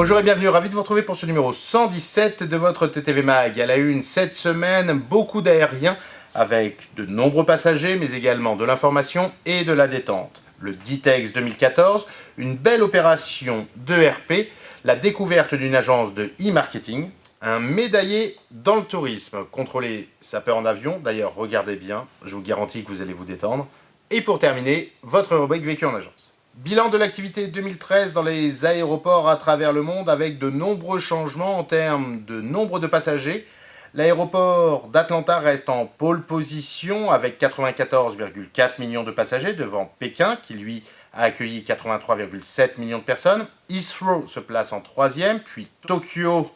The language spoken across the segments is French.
Bonjour et bienvenue, ravi de vous retrouver pour ce numéro 117 de votre TTV Mag. À la une cette semaine, beaucoup d'aériens avec de nombreux passagers, mais également de l'information et de la détente. Le DITEX 2014, une belle opération d'ERP, la découverte d'une agence de e-marketing, un médaillé dans le tourisme, contrôler sa peur en avion, d'ailleurs regardez bien, je vous garantis que vous allez vous détendre. Et pour terminer, votre rubrique vécu en agence. Bilan de l'activité 2013 dans les aéroports à travers le monde avec de nombreux changements en termes de nombre de passagers. L'aéroport d'Atlanta reste en pole position avec 94,4 millions de passagers devant Pékin qui lui a accueilli 83,7 millions de personnes. Heathrow se place en troisième, puis Tokyo,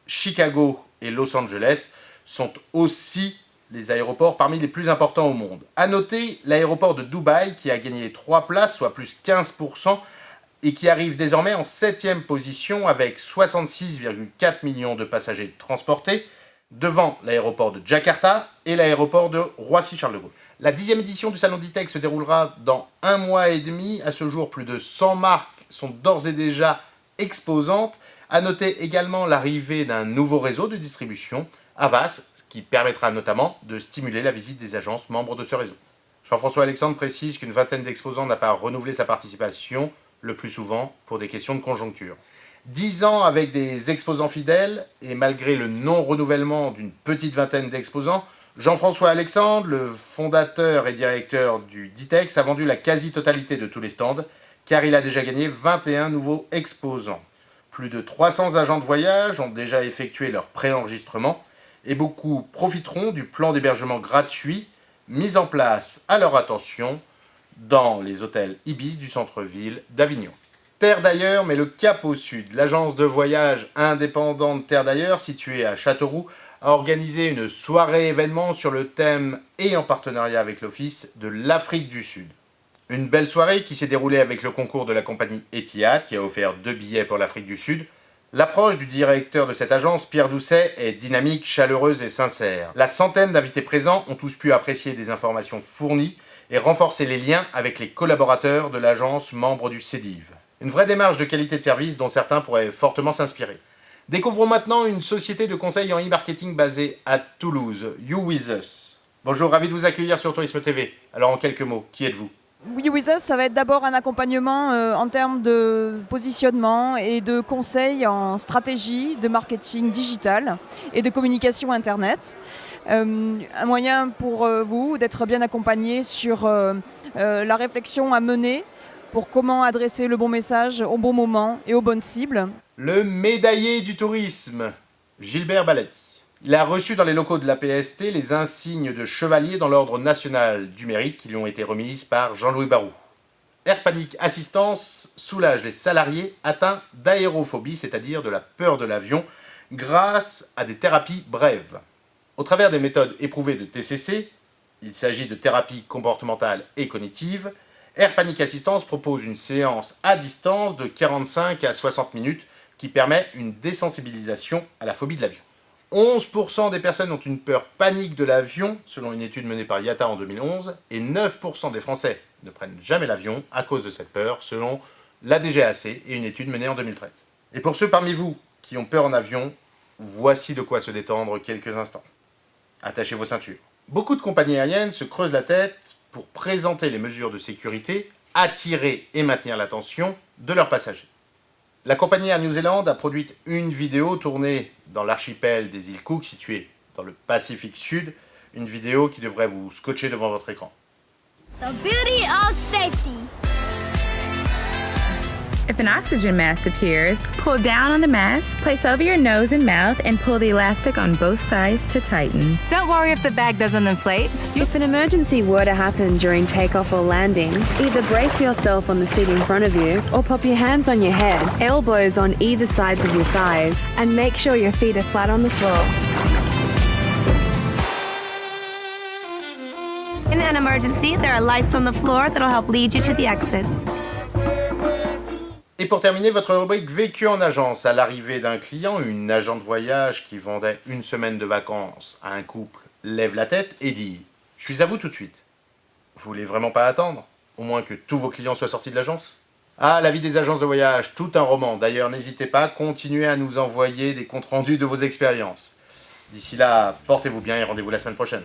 Chicago et Los Angeles sont aussi les aéroports parmi les plus importants au monde. A noter l'aéroport de Dubaï qui a gagné 3 places, soit plus 15%, et qui arrive désormais en 7e position avec 66,4 millions de passagers transportés, devant l'aéroport de Jakarta et l'aéroport de Roissy-Charles de Gaulle. La 10e édition du Salon d'ITEX se déroulera dans 1 mois et demi. À ce jour, plus de 100 marques sont d'ores et déjà exposantes. A noter également l'arrivée d'un nouveau réseau de distribution, Havas, qui permettra notamment de stimuler la visite des agences membres de ce réseau. Jean-François Alexandre précise qu'une vingtaine d'exposants n'a pas renouvelé sa participation, le plus souvent pour des questions de conjoncture. 10 ans avec des exposants fidèles, et malgré le non-renouvellement d'une petite vingtaine d'exposants, Jean-François Alexandre, le fondateur et directeur du DITEX, a vendu la quasi-totalité de tous les stands, car il a déjà gagné 21 nouveaux exposants. Plus de 300 agents de voyage ont déjà effectué leur préenregistrement, et beaucoup profiteront du plan d'hébergement gratuit mis en place à leur attention dans les hôtels Ibis du centre-ville d'Avignon. Terre d'ailleurs met le cap au sud. L'agence de voyage indépendante Terre d'ailleurs, située à Châteauroux, a organisé une soirée événement sur le thème et en partenariat avec l'Office de l'Afrique du Sud. Une belle soirée qui s'est déroulée avec le concours de la compagnie Etihad qui a offert 2 billets pour l'Afrique du Sud. L'approche du directeur de cette agence, Pierre Doucet, est dynamique, chaleureuse et sincère. La centaine d'invités présents ont tous pu apprécier des informations fournies et renforcer les liens avec les collaborateurs de l'agence membres du CEDIV. Une vraie démarche de qualité de service dont certains pourraient fortement s'inspirer. Découvrons maintenant une société de conseil en e-marketing basée à Toulouse, You With Us. Bonjour, ravi de vous accueillir sur Tourisme TV. Alors en quelques mots, qui êtes-vous ? You With Us, ça va être d'abord un accompagnement en termes de positionnement et de conseils en stratégie de marketing digital et de communication Internet. Un moyen pour vous d'être bien accompagné sur la réflexion à mener pour comment adresser le bon message au bon moment et aux bonnes cibles. Le médaillé du tourisme, Gilbert Baladi. Il a reçu dans les locaux de la PST les insignes de chevalier dans l'ordre national du mérite qui lui ont été remises par Jean-Louis Barou. Air Panic Assistance soulage les salariés atteints d'aérophobie, c'est-à-dire de la peur de l'avion, grâce à des thérapies brèves. Au travers des méthodes éprouvées de TCC, il s'agit de thérapie comportementale et cognitive, Air Panic Assistance propose une séance à distance de 45 à 60 minutes qui permet une désensibilisation à la phobie de l'avion. 11% des personnes ont une peur panique de l'avion, selon une étude menée par IATA en 2011, et 9% des Français ne prennent jamais l'avion à cause de cette peur, selon la DGAC et une étude menée en 2013. Et pour ceux parmi vous qui ont peur en avion, voici de quoi se détendre quelques instants. Attachez vos ceintures. Beaucoup de compagnies aériennes se creusent la tête pour présenter les mesures de sécurité, attirer et maintenir l'attention de leurs passagers. La compagnie Air New Zealand a produit une vidéo tournée dans l'archipel des îles Cook, situé dans le Pacifique Sud, une vidéo qui devrait vous scotcher devant votre écran. The beauty of safety. If an oxygen mask appears, pull down on the mask, place over your nose and mouth, and pull the elastic on both sides to tighten. Don't worry if the bag doesn't inflate. If an emergency were to happen during takeoff or landing, either brace yourself on the seat in front of you or pop your hands on your head, elbows on either sides of your thighs, and make sure your feet are flat on the floor. In an emergency, there are lights on the floor that'll help lead you to the exits. Et pour terminer, votre rubrique vécu en agence. À l'arrivée d'un client, une agent de voyage qui vendait une semaine de vacances à un couple lève la tête et dit « Je suis à vous tout de suite ». Vous voulez vraiment pas attendre ? Au moins que tous vos clients soient sortis de l'agence ? Ah, la vie des agences de voyage, tout un roman. D'ailleurs, n'hésitez pas, continuez à nous envoyer des comptes rendus de vos expériences. D'ici là, portez-vous bien et rendez-vous la semaine prochaine.